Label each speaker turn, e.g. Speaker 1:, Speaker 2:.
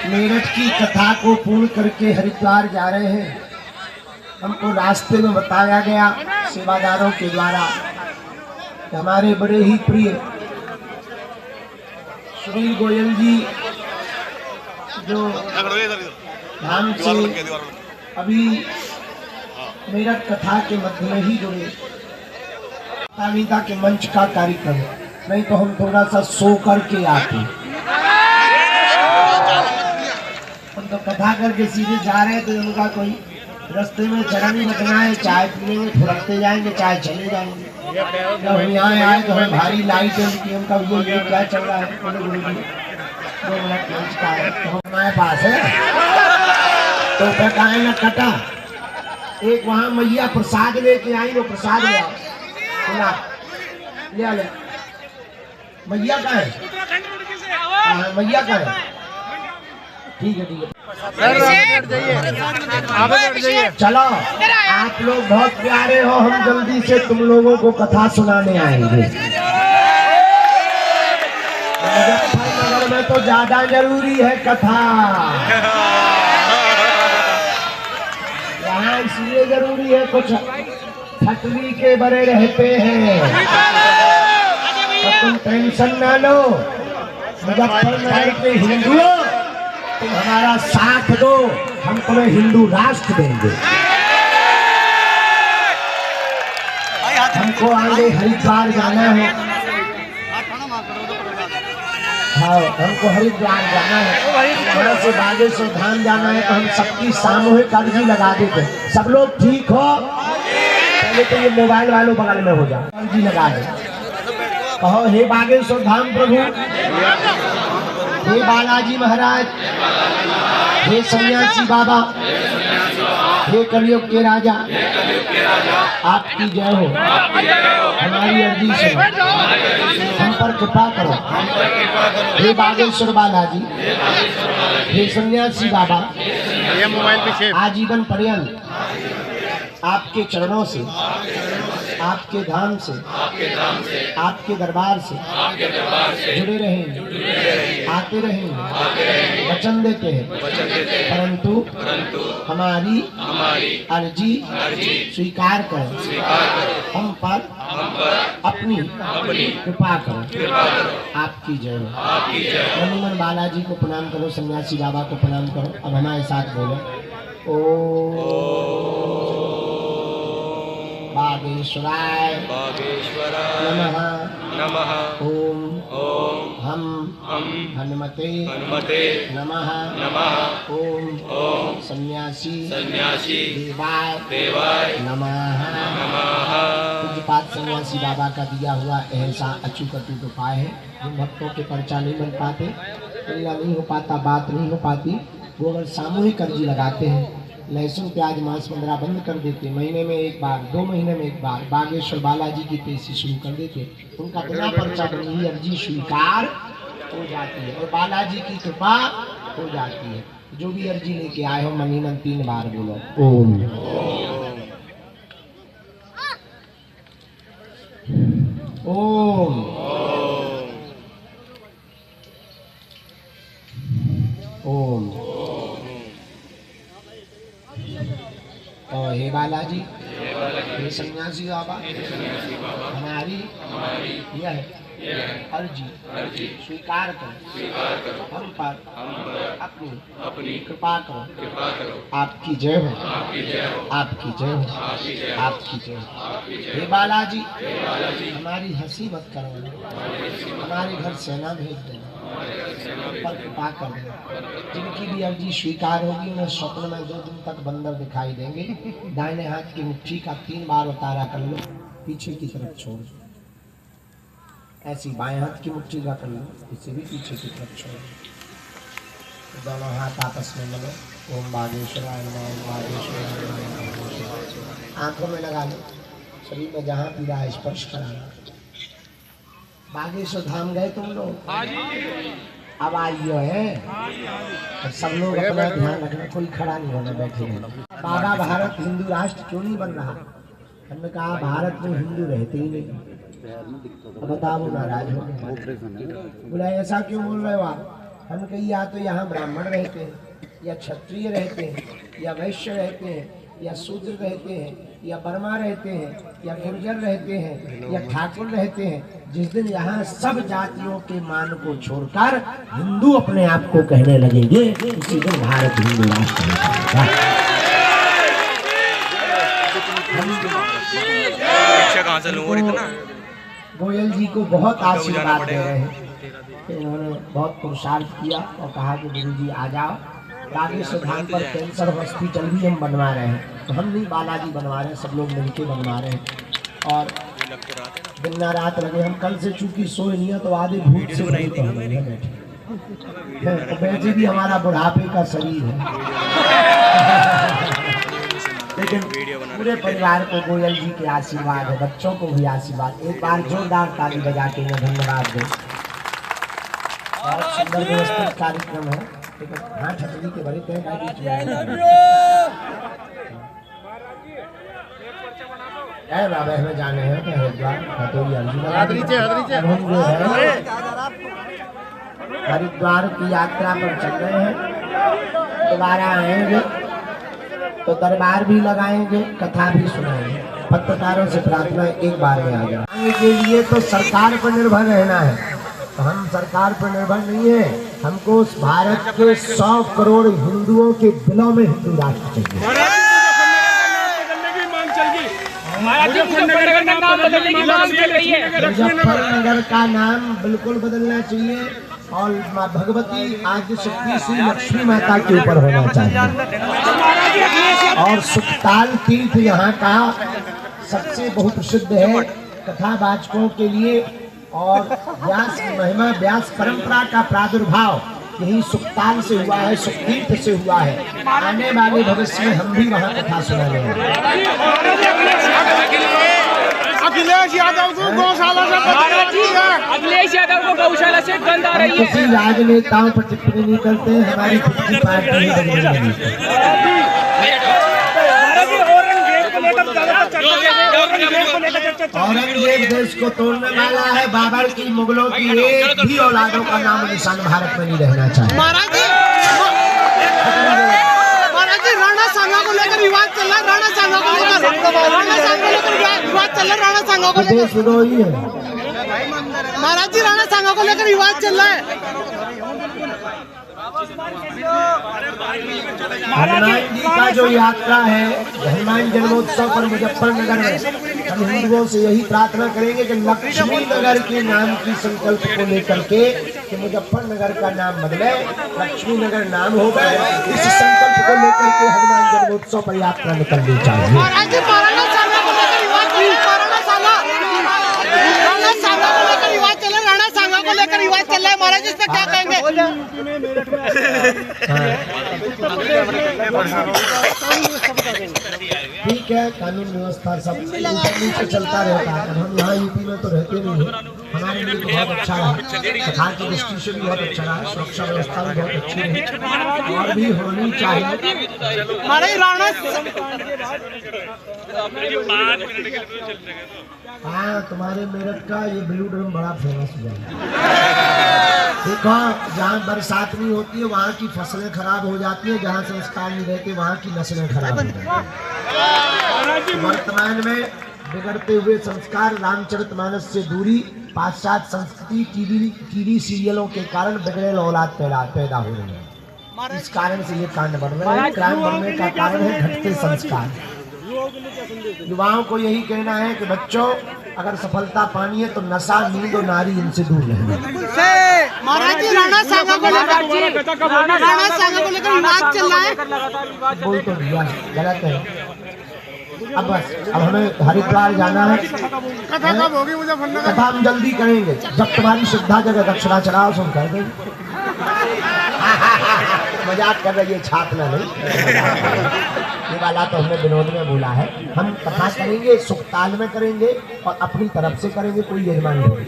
Speaker 1: मेरठ की कथा को पूर्ण करके हरिद्वार जा रहे हैं। हमको रास्ते में बताया गया सेवादारों के द्वारा कि हमारे बड़े ही प्रिय सुनील गोयल जी जो धाम से अभी मेरठ कथा के मध्य में ही जुड़े, तालिका के मंच का कार्यक्रम, नहीं तो हम थोड़ा सा सो करके आते। हम तो कथा करके सीधे जा रहे थे, उनका कोई रास्ते में चरण ही रखना है, चाय पीएंगे, फुरकते जाएंगे, चाय चले जाएंगे। जब हम यहाँ आए तो हमें भारी लाइट है उनकी, उनका ये क्या चल रहा है, बोले गुरु जी 2 मिनट मंच का है, तो हमारे पास है तो फिर कहा ना कटा। एक वहाँ मैया प्रसाद लेके आई, वो प्रसाद ले आओ, ले मैया का है, मैया का है, ठीक है ठीक है। चलो आप लोग बहुत प्यारे हो, हम जल्दी से तुम लोगों को कथा सुनाने आएंगे। मुजफ्फरनगर में तो ज्यादा जरूरी है कथा, यहाँ इसलिए जरूरी है कुछ फटली के बड़े रहते हैं, तो तुम टेंशन ना लो। मुजफ्फरनगर के हिंदुओं तुम हमारा साथ दो, हम तुम्हें हिंदू राष्ट्र देंगे। हमको आगे हरिद्वार जाना है, हाँ हमको हरिद्वार जाना है, वहाँ से बागेश्वर धाम जाना है, तो हम सबकी सामूहिक अर्जी लगा देते। सब लोग ठीक हो, पहले तो ये मोबाइल वालों बगल में हो जाए, अर्जी लगा दे, कहो हे बागेश्वर धाम प्रभु, हे बालाजी महाराज, हे सन्यासी बाबा, हे कलयुग के राजा, आपकी जय हो। हमारी अर्जी सुनो, हम पर कृपा करो। हे बागेश्वर बालाजी, हे सन्यासी बाबा, आजीवन पर्यंत आपके चरणों से, आपके धाम से, आपके दरबार से जुड़े रहेंगे, आते रहेंगे, वचन देते हैं, परंतु हमारी अर्जी स्वीकार करें, हम पर अपनी कृपा करो। आपकी जय हो। मन बालाजी को प्रणाम करो, सन्यासी बाबा को प्रणाम करो। अब हमारे साथ बोलो, ओ बागेश्वराय नमः नमः। ओम हम हनुमते नमः नमः। ओम सन्यासी देवाय नमः। पूज्यपाद सन्यासी बाबा का दिया हुआ ऐसा अचूक उपाय है, जिन भक्तों के पर्चा नहीं बन पाते, नहीं हो पाता, बात नहीं हो पाती, वो अगर सामूहिक अर्जी लगाते हैं, लहसुन प्याज मांस वगैरह बंद कर देते, महीने में एक बार, 2 महीने में एक बार बागेश्वर बालाजी की पेशी शुरू कर देते, उनका बिना पर्चा बनी ही अर्जी स्वीकार हो जाती है और बालाजी की कृपा हो जाती है। जो भी अर्जी लेके आए हो महीने 3 बार बोलो ओम। ओम ओम। और हे बालाजी, हे सन्यासी बाबा, हमारी यह अर्जी स्वीकार करो, हम पर अपनी कृपा करो। आपकी जय हो, आपकी जय हो, आपकी जय हो। हे बालाजी, हमारी हंसी मत करो, हमारे घर सेना भेज देना, पर कृपा कर देना। जिनकी भी अर्जी स्वीकार होगी उन्हें स्वप्न में 2 दिन तक बंदर दिखाई देंगे। दाहिने हाथ की मुट्ठी का 3 बार उतारा कर लो, पीछे की तरफ छोड़, ऐसी बाएं हाथ की मुट्ठी का कर लो, इसे भी पीछे की तरफ छोड़, दोनों हाथ आपस में मिलो। ओम बागेश्वराय नमः, ओम बागेश्वराय नमः। आंखों में लगा लो, शरीर में जहाँ पीड़ा है स्पर्श कराना। बागेश्वर धाम गए तुम लोग? अब आइयो है, तो सब लोग अपना ध्यान रखना, कोई खड़ा नहीं होना, बैठे रहना। बाबा भारत हिंदू राष्ट्र क्यों नहीं बन रहा? हमने कहा भारत में हिंदू रहते ही नहीं। अब बताओ नाराज हो गए, बोला ऐसा क्यों बोल रहे हो आप? हम कहीं या तो यहाँ ब्राह्मण रहते हैं, या क्षत्रिय रहते हैं, या वैश्य रहते हैं, या शूद्र रहते हैं, या बर्मा रहते हैं, या गुर्जर रहते हैं, या ठाकुर रहते हैं। जिस दिन यहाँ सब जातियों के मान को छोड़कर हिंदू अपने आप को कहने लगेंगे, उसी दिन भारत हिंदू राष्ट्र बनेगा। गोयल जी को बहुत आशीर्वाद दे रहे हैं। इन्होंने बहुत पुरुषार्थ किया और कहा कि गुरु जी आ जाओ, बागेश्वर धाम पर कैंसर हॉस्पिटल भी हम बनवा रहे हैं। तो हम नहीं, बालाजी बनवा रहे हैं, सब लोग मिलके बनवा रहे हैं। और दिन ना रात लगे। हम कल से चूंकि सोए नहीं है तो आधे भूत से भरे बैठे, तो वैसे भी हमारा बुढ़ापे का शरीर है। लेकिन पूरे परिवार को गोयल जी के आशीर्वाद है, बच्चों को भी आशीर्वाद। एक बार जोरदार ताली बजा के मैं धन्यवाद दूं। बहुत सुंदर व्यवस्थित कार्यक्रम है। हाँ, छतरी के बड़े तय बाबा हमें जाने हैं तो हरिद्वार की यात्रा पर चल रहे हैं। दोबारा आएंगे तो दरबार भी लगाएंगे, कथा भी सुनाएंगे। पत्रकारों से प्रार्थना एक बार में आ जाए। आगे के लिए तो सरकार पर निर्भर रहना है। तो हम सरकार पर निर्भर नहीं है, हमको उस भारत के 100 करोड़ हिंदुओं के दिलों में हिंदू राष्ट्र चाहिए। मुजफ्फरनगर का नाम बिल्कुल बदलना चाहिए और माँ भगवती आद्य शक्ति श्री लक्ष्मी माता के ऊपर होना चाहिए। और सुखताल तीर्थ यहाँ का सबसे बहुत प्रसिद्ध है कथावाचकों के लिए। और व्यास महिमा, व्यास परंपरा का प्रादुर्भाव यही सुखताल से हुआ है, सुखतीर्थ से हुआ है। आने वाले भविष्य में हम भी वहाँ कथा सुनाने हैं।
Speaker 2: अखिलेश यादव को गौशाला से गंद आ रही है।
Speaker 1: किसी राजनेताओं पर टिप्पणी नहीं करते हैं, हमारी खुद की पार्टी औरंगजेब देश को तोड़ने वाला है। बाबर की, मुगलों की एक भी औलादों का नाम निशान भारत में नहीं रहना चाहिए।
Speaker 2: महाराज जी राणा सांगा को लेकर विवाद चल रहा है। राणा सांगा को लेकर विवाद चल रहा है। राणा सांगा को लेकर
Speaker 1: विरोधी है।
Speaker 2: महाराज जी राणा सांगा को लेकर विवाद चल रहा है।
Speaker 1: हनुमान जी का जो यात्रा है, हनुमान जन्मोत्सव पर मुजफ्फरनगर में हम हिंदुओं से यही प्रार्थना करेंगे कि लक्ष्मी नगर के नाम की संकल्प को लेकर के कि मुजफ्फरनगर का नाम बदले, लक्ष्मी नगर नाम हो गए। इस संकल्प को लेकर के हनुमान जन्मोत्सव पर यात्रा निकलनी चाहिए।
Speaker 2: महाराज इस पे क्या कहेंगे?
Speaker 1: ठीक है, कानून व्यवस्था सब नीचे चलता रहता है। हम यहाँ यूपी में तो रहते नहीं हैं, हमारे लिए तो बहुत अच्छा रहा, कथा की दृष्टि से भी बहुत अच्छा रहा, सुरक्षा व्यवस्था भी बहुत अच्छी रही और भी होनी चाहिए। हाँ, तुम्हारे मेरठ का ये ब्लू ड्रम बड़ा फेमस हुआ है। देखो, जहाँ बरसात नहीं होती है वहाँ की फसलें खराब हो जाती है, जहाँ संस्कार नहीं रहते वहाँ की नस्लें खराब हो जाती है। वर्तमान में बिगड़ते हुए संस्कार, रामचरितमानस से दूरी, पाश्चात्य संस्कृति, टीवी सीरियलों के कारण बिगड़े औलाद पैदा हो रही है। इस कारण से ये कांड बढ़ रहे हैं। क्राइम बढ़ने का कारण है घटते संस्कार। युवाओं को यही कहना है कि बच्चों, अगर सफलता पानी है तो नशा, नींद और नारी इनसे दूर रहना।
Speaker 2: महाराज जी राणा सांगा को लेकर विवाद चल रहा है।
Speaker 1: बोल तो दिया, गलत है। अब बस, अब हमें हरिद्वार जाना है।
Speaker 2: कथा कब होगी?
Speaker 1: कथा हम जल्दी करेंगे, जब तुम्हारी श्रद्धा जगह दक्षिणा चढ़ाओ सुन कर देंगे। मजाक कर रही है, छापना नहीं। ये वाला तो हमने विनोद में बोला है। हम कथा करेंगे, सुखताल में करेंगे और अपनी तरफ से करेंगे, कोई यजमान नहीं।